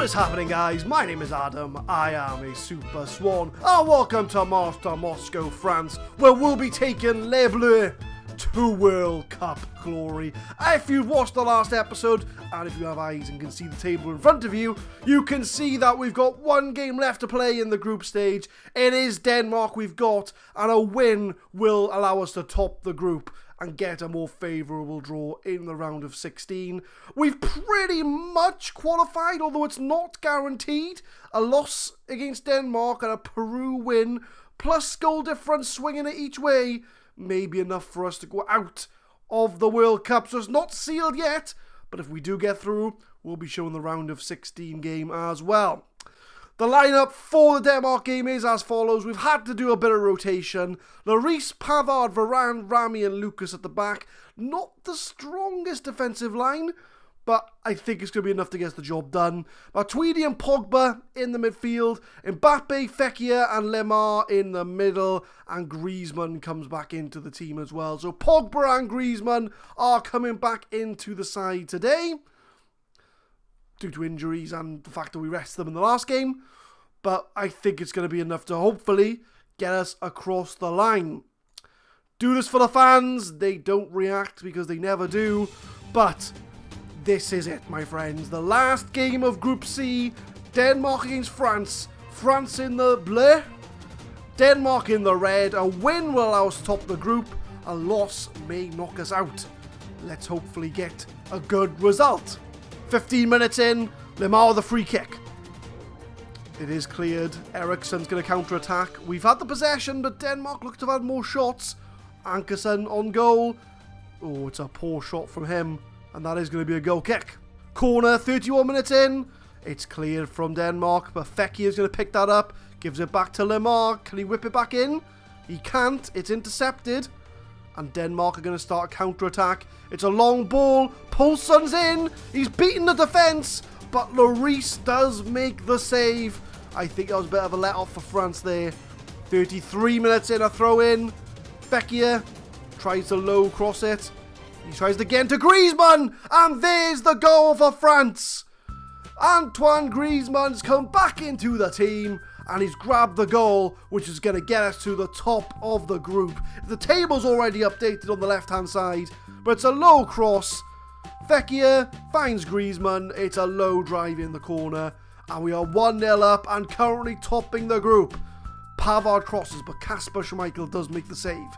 What is happening, guys? My name is Adam, I am a Super Swan, and welcome to Master Moscow, France, where we'll be taking Les Bleus to World Cup glory. If you've watched the last episode, and if you have eyes and can see the table in front of you, you can see that we've got one game left to play in the group stage. It is Denmark we've got, and a win will allow us to top the group and get a more favourable draw in the round of 16. We've pretty much qualified, although it's not guaranteed. A loss against Denmark and a Peru win, plus goal difference swinging it each way, may be enough for us to go out of the World Cup. So it's not sealed yet, but if we do get through, we'll be showing the round of 16 game as well. The lineup for the Denmark game is as follows. We've had to do a bit of rotation. Lloris, Pavard, Varane, Rami and Lucas at the back. Not the strongest defensive line, but I think it's going to be enough to get the job done. Matuidi and Pogba in the midfield. Mbappe, Fekir and Lemar in the middle. And Griezmann comes back into the team as well. So Pogba and Griezmann are coming back into the side today, due to injuries and the fact that we rested them in the last game. But I think it's going to be enough to hopefully get us across the line. Do this for the fans. They don't react because they never do. But this is it, my friends. The last game of Group C. Denmark against France. France in the bleu. Denmark in the red. A win will allow us to top the group. A loss may knock us out. Let's hopefully get a good result. 15 minutes in, Lemar with the free kick. It is cleared. Eriksen's going to counter-attack. We've had the possession, but Denmark look to have had more shots. Ankersen on goal. Oh, it's a poor shot from him, and that is going to be a goal kick. Corner, 31 minutes in. It's cleared from Denmark, but Fekir is going to pick that up. Gives it back to Lemar. Can he whip it back in? He can't. It's intercepted. And Denmark are going to start a counter-attack. It's a long ball. Poulsen's in. He's beaten the defence. But Lloris does make the save. I think that was a bit of a let-off for France there. 33 minutes in, a throw-in. Fekir tries to low cross it. He tries it again to Griezmann. And there's the goal for France. Antoine Griezmann's come back into the team. And he's grabbed the goal, which is going to get us to the top of the group. The table's already updated on the left-hand side, but it's a low cross. Fekir finds Griezmann. It's a low drive in the corner, and we are 1-0 up and currently topping the group. Pavard crosses, but Kasper Schmeichel does make the save.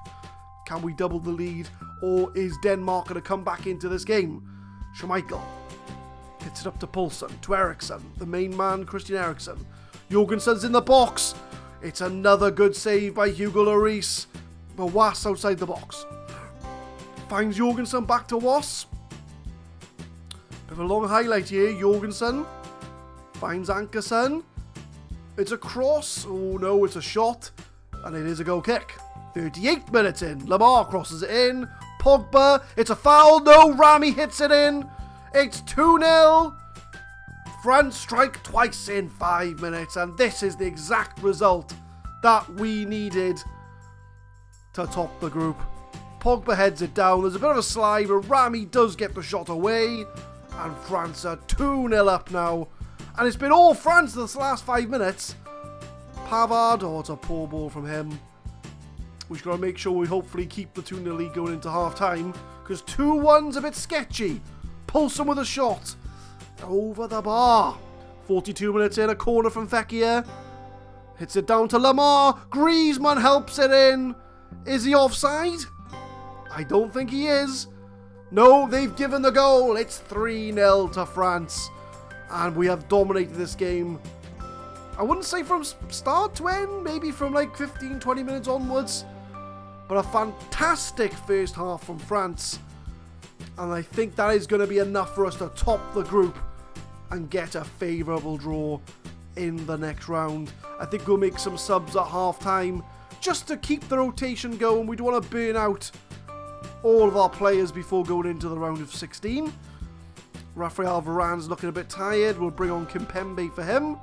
Can we double the lead, or is Denmark going to come back into this game? Schmeichel hits it up to Poulsen, to Eriksen, the main man, Christian Eriksen. Jorgensen's in the box. It's another good save by Hugo Lloris. But Was outside the box. Finds Jorgensen back to Was. Bit of a long highlight here. Jorgensen finds Ankersen. It's a cross. Oh no, it's a shot. And it is a goal kick. 38 minutes in. Lemar crosses it in. Pogba. It's a foul. No, Rami hits it in. It's 2-0. France strike twice in 5 minutes, and this is the exact result that we needed to top the group. Pogba heads it down. There's a bit of a slide, but Rami does get the shot away, and France are 2-0 up now. And it's been all France this last 5 minutes. Pavard, oh, it's a poor ball from him. We've got to make sure we hopefully keep the 2-0 lead going into half-time, because 2-1's a bit sketchy. Poulsen with a shot. Over the bar. 42 minutes in, a corner from Fekir. Hits it down to Lemar. Griezmann helps it in. Is he offside? I don't think he is. No, they've given the goal. It's 3-0 to France. And we have dominated this game. I wouldn't say from start to end. Maybe from like 15-20 minutes onwards. But a fantastic first half from France. And I think that is going to be enough for us to top the group and get a favourable draw in the next round. I think we'll make some subs at half-time just to keep the rotation going. We don't want to burn out all of our players before going into the round of 16. Raphael Varane's looking a bit tired. We'll bring on Kimpembe for him.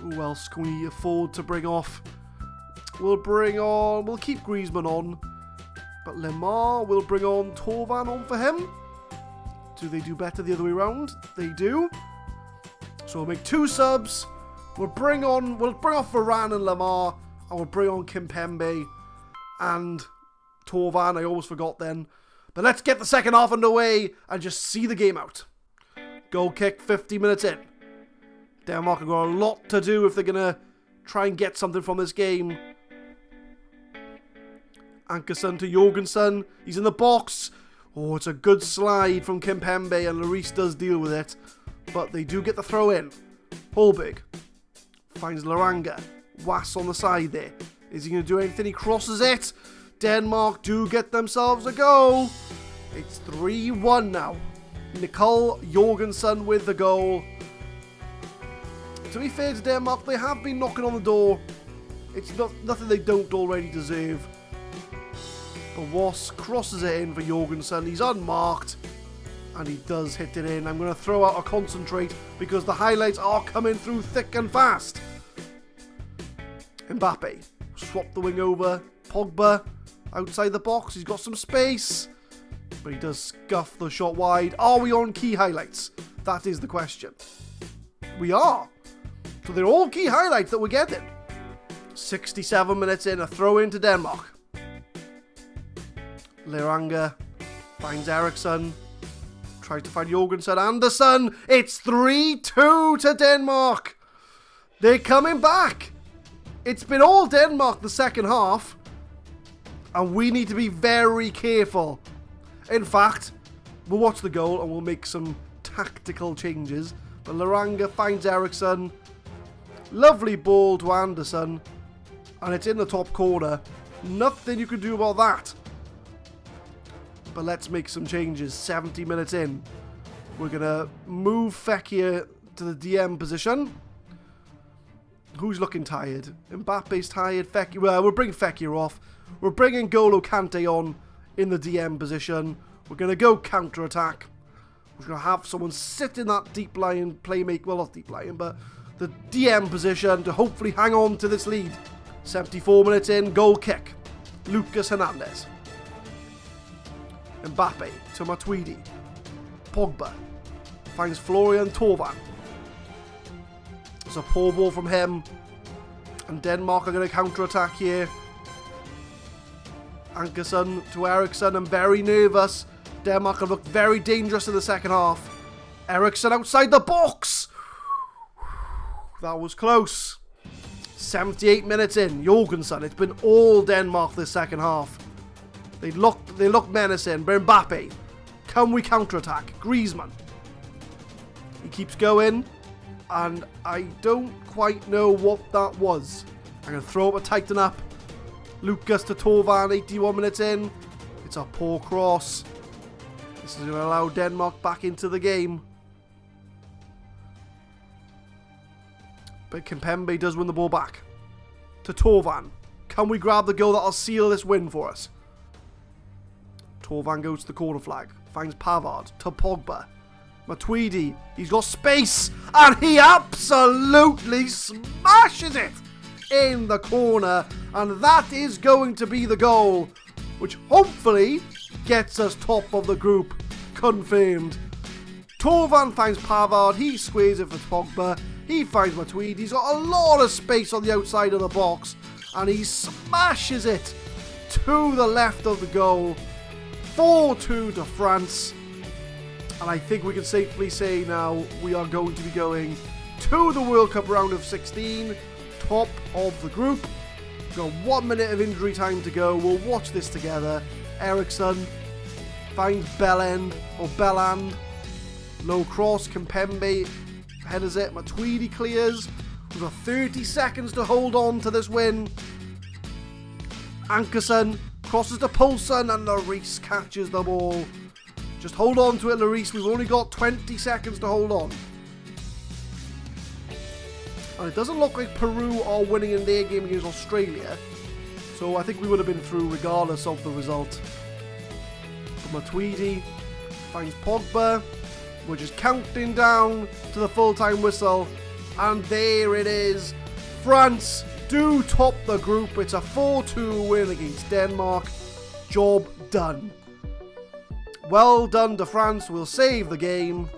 Who else can we afford to bring off? We'll keep Griezmann on. But Lemar, we'll bring on Torvan on for him. Do they do better the other way around? They do. So we'll make 2 subs. We'll bring off Varane and Lamar, and we'll bring on Kimpembe and Torvan. I almost forgot then. But let's get the second half underway and just see the game out. Goal kick 50 minutes in. Denmark have got a lot to do if they're going to try and get something from this game. Ankerson to Jorgensen. He's in the box. Oh, it's a good slide from Kimpembe, and Lloris does deal with it. But they do get the throw in. Holberg finds Laranga. Was on the side there. Is he going to do anything? He crosses it. Denmark do get themselves a goal. It's 3-1 now. Nicole Jorgensen with the goal. To be fair to Denmark, they have been knocking on the door. It's nothing they don't already deserve. But Was crosses it in for Jorgensen. He's unmarked. And he does hit it in. I'm going to throw out a concentrate because the highlights are coming through thick and fast. Mbappe. Swap the wing over. Pogba. Outside the box. He's got some space. But he does scuff the shot wide. Are we on key highlights? That is the question. We are. So they're all key highlights that we're getting. 67 minutes in. A throw in to Denmark. Leranga finds Eriksson. Tries to find Jorgensen. Anderson. It's 3-2 to Denmark. They're coming back. It's been all Denmark the second half. And we need to be very careful. In fact, we'll watch the goal and we'll make some tactical changes. But Leranga finds Eriksson. Lovely ball to Anderson. And it's in the top corner. Nothing you can do about that. But let's make some changes. 70 minutes in. We're going to move Fekir to the DM position. Who's looking tired? Mbappe's tired. Fekir. Well, we'll bring Fekir off. We're bringing Golo Kante on in the DM position. We're going to go counter-attack. We're going to have someone sit in that deep line playmaker. Well, not deep line, but the DM position to hopefully hang on to this lead. 74 minutes in. Goal kick. Lucas Hernandez. Mbappe to Matuidi. Pogba finds Florian Torvan. It's a poor ball from him. And Denmark are going to counter-attack here. Ankerson to Eriksson. I'm very nervous. Denmark have looked very dangerous in the second half. Eriksson outside the box. That was close. 78 minutes in. Jorgensen. It's been all Denmark this second half. They look menacing. But Mbappe. Can we counter-attack? Griezmann. He keeps going. And I don't quite know what that was. I'm going to throw up a tighten up. Lucas to Torvan. 81 minutes in. It's a poor cross. This is going to allow Denmark back into the game. But Kimpembe does win the ball back. To Torvan. Can we grab the goal that'll seal this win for us? Torvan goes to the corner flag. Finds Pavard. To Pogba. Matuidi. He's got space. And he absolutely smashes it in the corner. And that is going to be the goal. Which hopefully gets us top of the group. Confirmed. Torvan finds Pavard. He squares it for Pogba. He finds Matuidi. He's got a lot of space on the outside of the box. And he smashes it to the left of the goal. 4-2 to France. And I think we can safely say now we are going to be going to the World Cup round of 16. Top of the group. We've got 1 minute of injury time to go. We'll watch this together. Eriksson finds Belland. Low cross. Kimpembe headers it. Matuidi clears. We've got 30 seconds to hold on to this win. Ankerson crosses to Poulsen and Lloris catches the ball. Just hold on to it, Lloris. We've only got 20 seconds to hold on. And it doesn't look like Peru are winning in their game against Australia. So I think we would have been through regardless of the result. But Matuidi finds Pogba. We're just counting down to the full-time whistle. And there it is. France do top the group. It's a 4-2 win against Denmark. Job done. Well done to France. We'll save the game.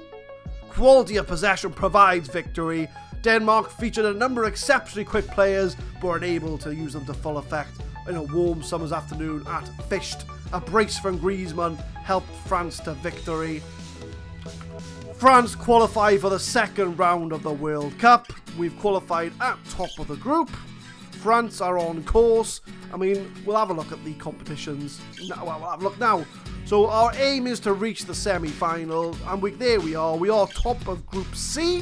quality of possession provides victory. Denmark featured a number of exceptionally quick players, but were unable to use them to full effect in a warm summer's afternoon at Fischt. A brace from Griezmann helped France to victory. France qualified for the second round of the World Cup. We've qualified at top of the group. France are on course. I mean, we'll have a look at the competitions. We'll have a look now. So our aim is to reach the semi-final, and there we are. We are top of Group C.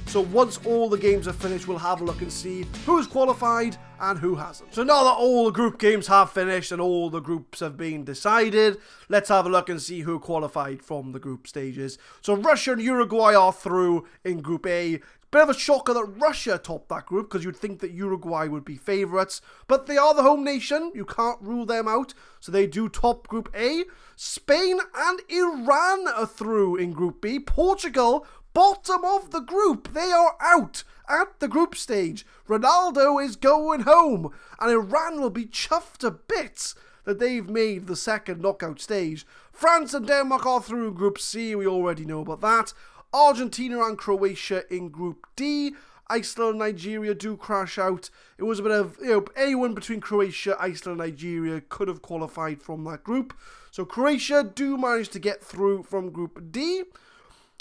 So once all the games are finished, we'll have a look and see who's qualified and who hasn't. So now that all the group games have finished and all the groups have been decided, let's have a look and see who qualified from the group stages. So Russia and Uruguay are through in Group A. Bit of a shocker that Russia topped that group, because you'd think that Uruguay would be favourites. But they are the home nation. You can't rule them out. So they do top Group A. Spain and Iran are through in Group B. Portugal, bottom of the group. They are out at the group stage. Ronaldo is going home. And Iran will be chuffed to bits that they've made the second knockout stage. France and Denmark are through in Group C. We already know about that. Argentina and Croatia in Group D. Iceland and Nigeria do crash out. It was a bit of, anyone between Croatia, Iceland and Nigeria could have qualified from that group. So Croatia do manage to get through from Group D.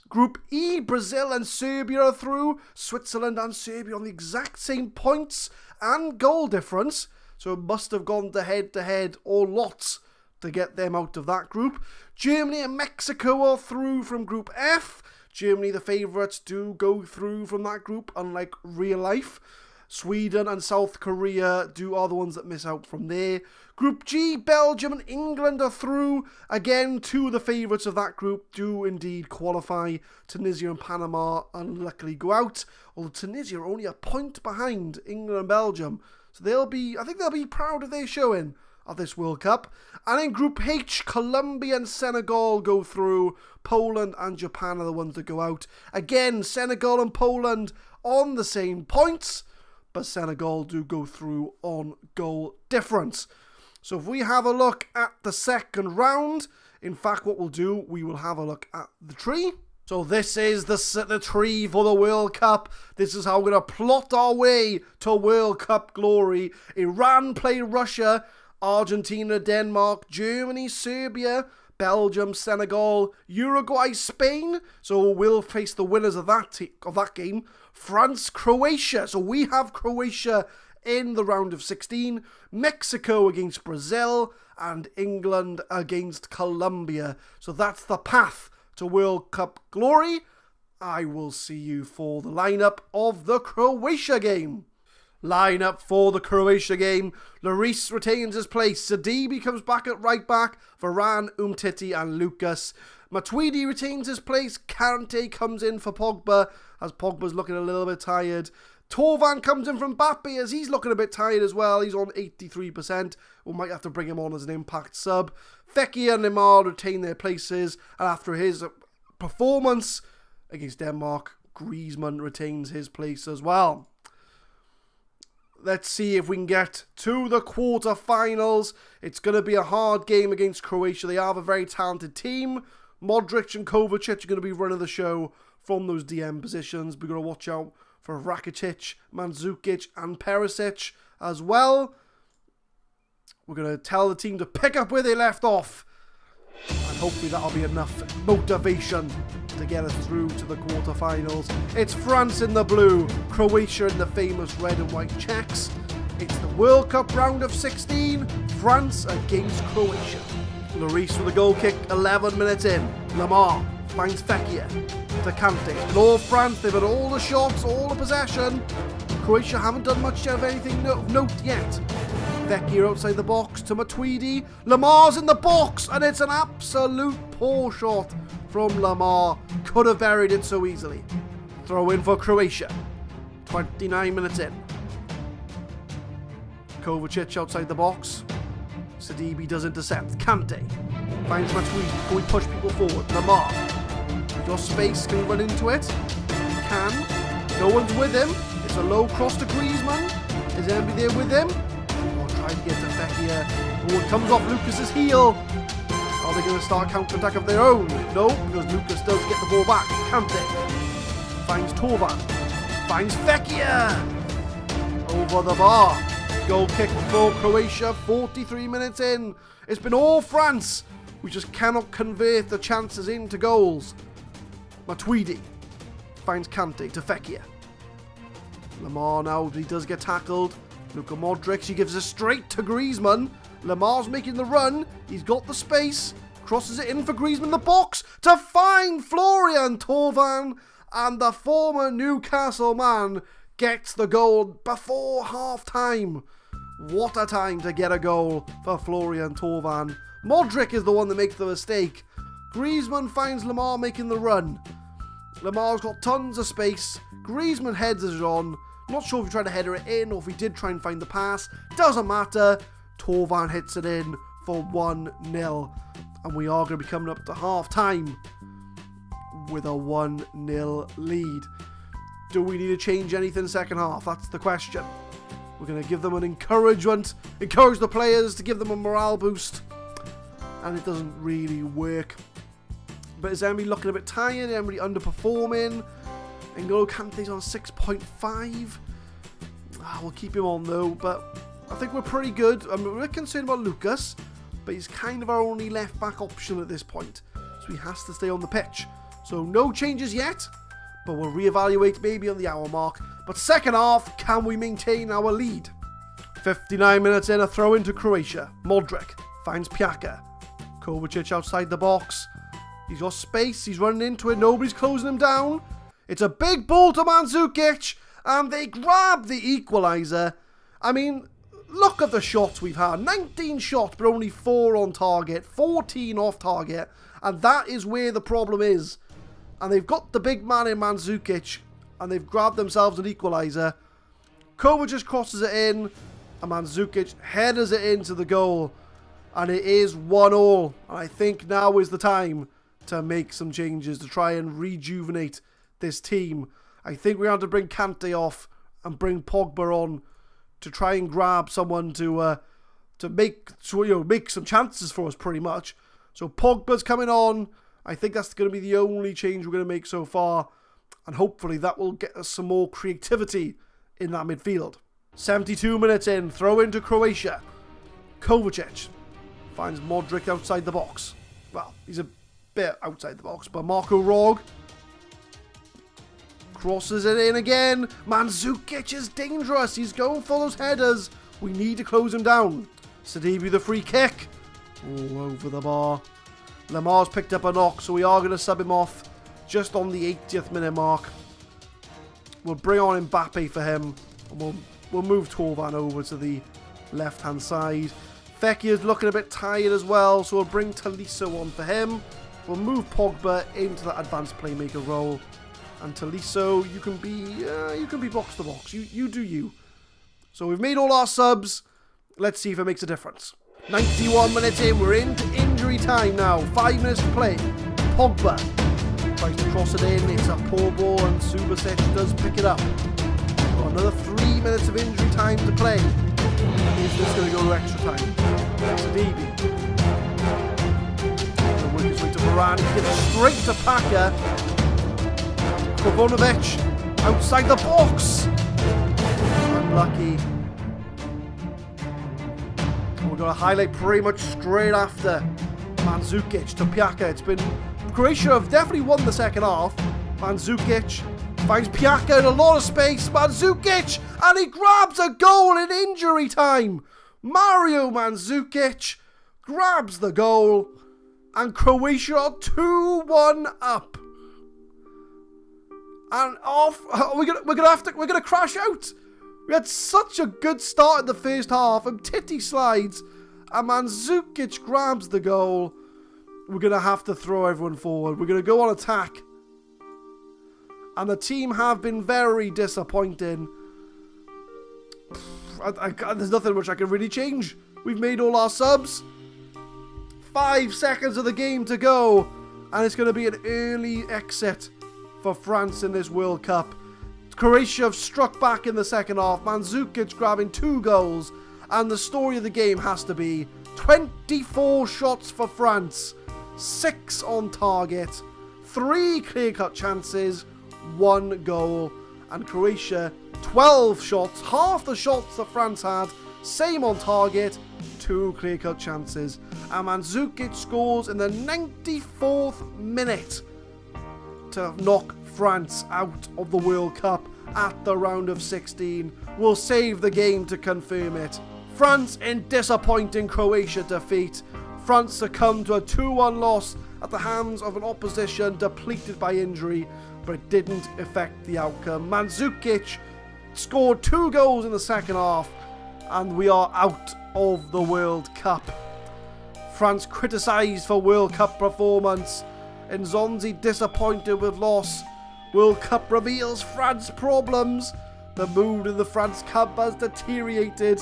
Group E, Brazil and Serbia are through. Switzerland and Serbia on the exact same points and goal difference. So it must have gone to head or lots to get them out of that group. Germany and Mexico are through from Group F. Germany, the favourites, do go through from that group, unlike real life. Sweden and South Korea are the ones that miss out from there. Group G, Belgium and England are through. Again, two of the favourites of that group do indeed qualify. Tunisia and Panama unluckily go out, although Tunisia are only a point behind England and Belgium. So I think they'll be proud of their showing of this World Cup. And in Group H, Colombia and Senegal go through. Poland and Japan are the ones that go out. Again, Senegal and Poland on the same points, but Senegal do go through on goal difference. So if we have a look at the second round, in fact what we'll do, we will have a look at the tree. So this is the tree for the World Cup. This is how we're going to plot our way to World Cup glory. Iran play Russia, Argentina, Denmark, Germany, Serbia, Belgium, Senegal, Uruguay, Spain. So we'll face the winners of that game. France, Croatia. So we have Croatia in the round of 16. Mexico against Brazil and England against Colombia. So that's the path to World Cup glory. I will see you for the lineup of the Croatia game. Lineup for the Croatia game. Lloris retains his place. Sidibe comes back at right back. Varane, Umtiti and Lucas. Matuidi retains his place. Kante comes in for Pogba, as Pogba's looking a little bit tired. Torvan comes in from Mbappe, as he's looking a bit tired as well. He's on 83%. We might have to bring him on as an impact sub. Fekir and Neymar retain their places. And after his performance against Denmark, Griezmann retains his place as well. Let's see if we can get to the quarter-finals. It's going to be a hard game against Croatia. They have a very talented team. Modric and Kovacic are going to be running the show from those DM positions. We're going to watch out for Rakitic, Mandzukic and Perisic as well. We're going to tell the team to pick up where they left off. And hopefully that'll be enough motivation to get us through to the quarterfinals. It's France in the blue, Croatia in the famous red and white checks. It's the World Cup round of 16, France against Croatia. Lloris with a goal kick, 11 minutes in. Lamar finds Fekir to Kante. Law France, they've had all the shots, all the possession. Croatia haven't done much of anything of note yet. Fekir outside the box to Matuidi. Lamar's in the box, and it's an absolute poor shot from Lamar. Could have buried it so easily. Throw in for Croatia. 29 minutes in. Kovacic outside the box. Sidibe does intercept. Kante finds Matuidi. Can we push people forward? Lamar. Your space, can we run into it? Can. No one's with him. It's a low cross to Griezmann. Is anybody there with him? Trying to get to Fekir. Oh, it comes off Lucas's heel. Are they going to start a counter-attack of their own? No, because Lucas does get the ball back. Kante finds Torvan. Finds Vecchia. Over the bar. Goal kick for Croatia, 43 minutes in. It's been all France. We just cannot convert the chances into goals. Matuidi finds Kante to Vecchia. Lamar now, he does get tackled. Luka Modric, he gives it straight to Griezmann. Lamar's making the run. He's got the space. Crosses it in for Griezmann in the box to find Florian Thauvin. And the former Newcastle man gets the goal before half-time. What a time to get a goal for Florian Thauvin. Modric is the one that makes the mistake. Griezmann finds Lamar making the run. Lamar's got tons of space. Griezmann heads it on. Not sure if he tried to header it in or if he did try and find the pass. Doesn't matter. Thauvin hits it in for 1-0. And we are going to be coming up to half-time with a 1-0 lead. Do we need to change anything second half? That's the question. We're going to give them an encouragement. Encourage the players to give them a morale boost. And it doesn't really work. But is Emery looking a bit tired? Emery underperforming? N'Golo Kante's on 6.5. We'll keep him on though. But I think we're pretty good. We're concerned about Lucas. But he's kind of our only left back option at this point. So he has to stay on the pitch. So no changes yet. But we'll reevaluate maybe on the hour mark. But second half, can we maintain our lead? 59 minutes in, a throw into Croatia. Modric finds Piaka. Kovacic outside the box. He's got space. He's running into it. Nobody's closing him down. It's a big ball to Mandzukic. And they grab the equaliser. I mean, look at the shots we've had. 19 shots, but only 4 on target. 14 off target. And that is where the problem is. And they've got the big man in Mandzukic. And they've grabbed themselves an equaliser. Kovacic crosses it in. And Mandzukic headers it into the goal. And it is 1-1. And I think now is the time to make some changes to try and rejuvenate this team. I think we have to bring Kante off and bring Pogba on to try and grab someone to make some chances for us pretty much. So Pogba's coming on. I think that's going to be the only change we're going to make so far. And hopefully that will get us some more creativity in that midfield. 72 minutes in, throw into Croatia. Kovacic finds Modric outside the box. Well, he's a bit outside the box, but Marco Rog crosses it in again. Mandzukic is dangerous. He's going for those headers. We need to close him down. Sidibe the free kick. Oh, over the bar. Lamar's picked up a knock, so we are going to sub him off just on the 80th minute mark. We'll bring on Mbappe for him. And we'll move Thauvin over to the left-hand side. Vecchia's looking a bit tired as well, so we'll bring Tolisso on for him. We'll move Pogba into that advanced playmaker role. And Tolisso, you can be box to box. You do you. So we've made all our subs. Let's see if it makes a difference. 91 minutes in, we're into injury time now. 5 minutes to play. Pogba tries to cross it in. It's a poor ball, and Subasic does pick it up. Got another 3 minutes of injury time to play. Is this going to go to extra time? Sidibe. The wing is to Varane. He gives it straight to Paka. Kovacic outside the box. Unlucky. We're going to highlight pretty much straight after Mandzukic to Piaka. It's been... Croatia have definitely won the second half. Mandzukic finds Piaka in a lot of space. Mandzukic! And he grabs a goal in injury time. Mario Mandzukic grabs the goal. And Croatia are 2-1 up. And off... We're gonna crash out. We had such a good start in the first half. Umtiti slides. And Mandzukic grabs the goal. We're going to have to throw everyone forward. We're going to go on attack. And the team have been very disappointing. There's nothing much I can really change. We've made all our subs. 5 seconds of the game to go. And it's going to be an early exit for France in this World Cup. Croatia have struck back in the second half. Mandzukic grabbing 2 goals. And the story of the game has to be 24 shots for France, 6 on target, 3 clear-cut chances, 1 goal. And Croatia, 12 shots, half the shots that France had, same on target, 2 clear-cut chances. And Mandzukic scores in the 94th minute to knock France out of the World Cup at the round of 16. Will save the game to confirm it. France in disappointing Croatia defeat. France succumbed to a 2-1 loss at the hands of an opposition depleted by injury, but it didn't affect the outcome. Mandzukic scored 2 goals in the second half, and we are out of the World Cup. France criticised for World Cup performance. Nzonzi disappointed with loss. World Cup reveals France problems. The mood in the France Cup has deteriorated.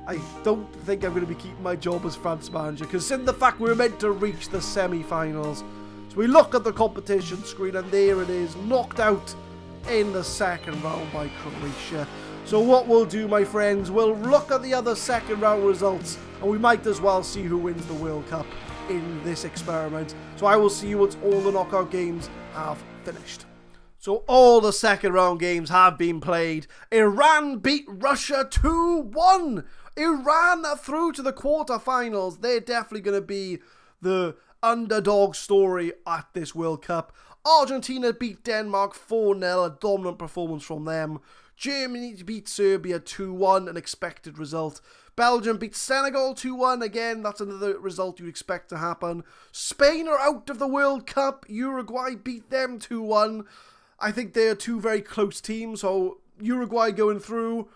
I don't think I'm going to be keeping my job as France manager, considering the fact we were meant to reach the semi-finals. So we look at the competition screen, and there it is, knocked out in the second round by Croatia. So what we'll do, my friends, we'll look at the other second round results, and we might as well see who wins the World Cup in this experiment. So I will see you once all the knockout games have finished. So all the second round games have been played. Iran beat Russia 2-1. Iran are through to the quarterfinals. They're definitely going to be the underdog story at this World Cup. Argentina beat Denmark 4-0, a dominant performance from them. Germany beat Serbia 2-1, an expected result. Belgium beat Senegal 2-1, again, that's another result you'd expect to happen. Spain are out of the World Cup. Uruguay beat them 2-1. I think they are two very close teams, so Uruguay going through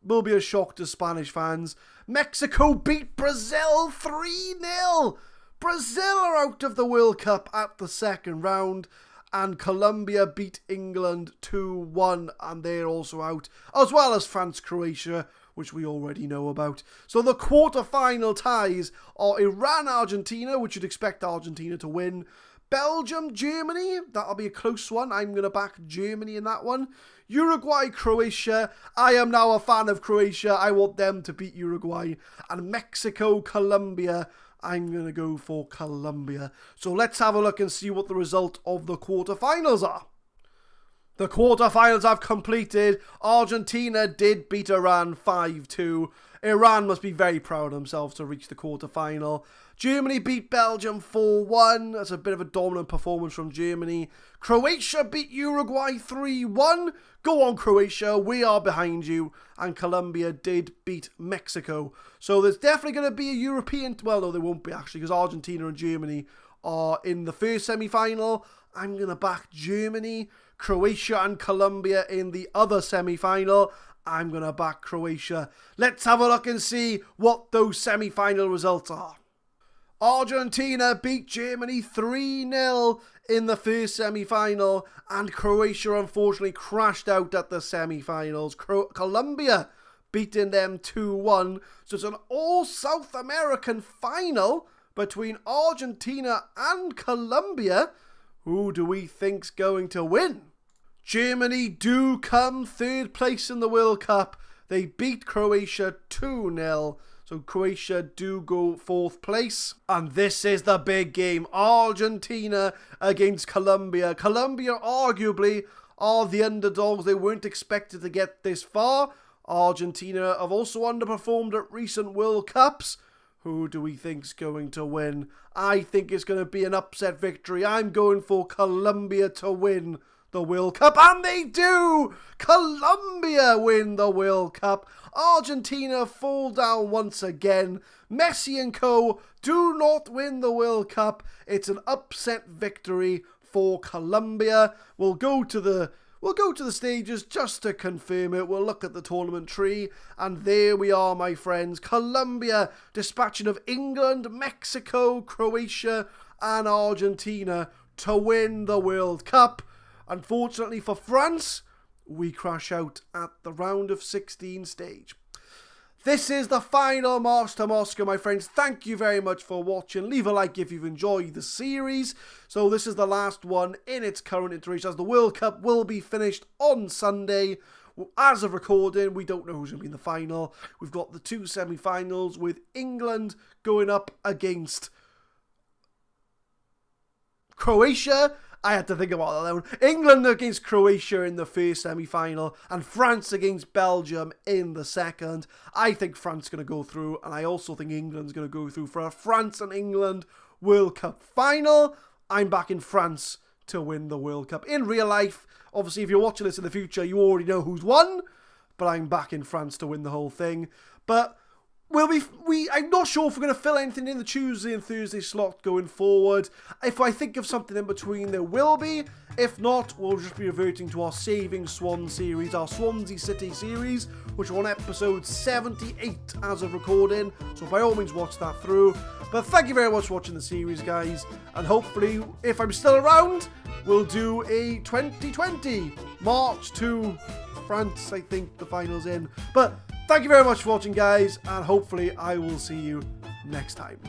will be a shock to Spanish fans. Mexico beat Brazil 3-0. Brazil are out of the World Cup at the second round. And Colombia beat England 2-1, and they're also out, as well as France-Croatia, which we already know about. So the quarter-final ties are Iran-Argentina, which you'd expect Argentina to win. Belgium-Germany, that'll be a close one. I'm going to back Germany in that one. Uruguay-Croatia, I am now a fan of Croatia. I want them to beat Uruguay. And Mexico-Colombia, I'm going to go for Colombia. So let's have a look and see what the result of the quarterfinals are. The quarterfinals have completed. Argentina did beat Iran 5-2. Iran must be very proud of themselves to reach the quarterfinal. Germany beat Belgium 4-1. That's a bit of a dominant performance from Germany. Croatia beat Uruguay 3-1. Go on, Croatia. We are behind you. And Colombia did beat Mexico. So there's definitely going to be a European... Well, no, there won't be, actually, because Argentina and Germany are in the first semi-final. I'm going to back Germany. Croatia and Colombia in the other semi-final. I'm going to back Croatia. Let's have a look and see what those semi-final results are. Argentina beat Germany 3-0 in the first semi-final, and Croatia unfortunately crashed out at the semi-finals. Colombia beating them 2-1, so it's an all-South American final between Argentina and Colombia. Who do we think's going to win? Germany do come third place in the World Cup. They beat Croatia 2-0. So Croatia do go fourth place. And this is the big game. Argentina against Colombia. Colombia arguably are the underdogs. They weren't expected to get this far. Argentina have also underperformed at recent World Cups. Who do we think's going to win? I think it's going to be an upset victory. I'm going for Colombia to win the World Cup, and they do! Colombia win the World Cup. Argentina fall down once again. Messi and co do not win the World Cup. It's an upset victory for Colombia. We'll go to the stages just to confirm it. We'll look at the tournament tree, and there we are, my friends. Colombia dispatching of England, Mexico, Croatia, and Argentina to win the World Cup. Unfortunately for France, we crash out at the round of 16 stage. This is the final March to Moscow, my friends. Thank you very much for watching. Leave a like if you've enjoyed the series. So this is the last one in its current iteration, as the World Cup will be finished on Sunday. as of recording, we don't know who's going to be in the final. We've got the 2 semi-finals with England going up against Croatia. I had to think about that one. England against Croatia in the first semi-final and France against Belgium in the second. I think France is going to go through, and I also think England's going to go through for a France and England World Cup final. I'm backing France to win the World Cup. In real life, obviously, if you're watching this in the future, you already know who's won, but I'm backing France to win the whole thing. But I'm not sure if we're going to fill anything in the Tuesday and Thursday slot going forward. If I think of something in between, there will be. If not, we'll just be reverting to our Saving Swans series, our Swansea City series, which are on episode 78 as of recording. So by all means, watch that through. But thank you very much for watching the series, guys. And hopefully, if I'm still around, we'll do a 2020 March to France, I think the final's in. But thank you very much for watching, guys, and hopefully I will see you next time.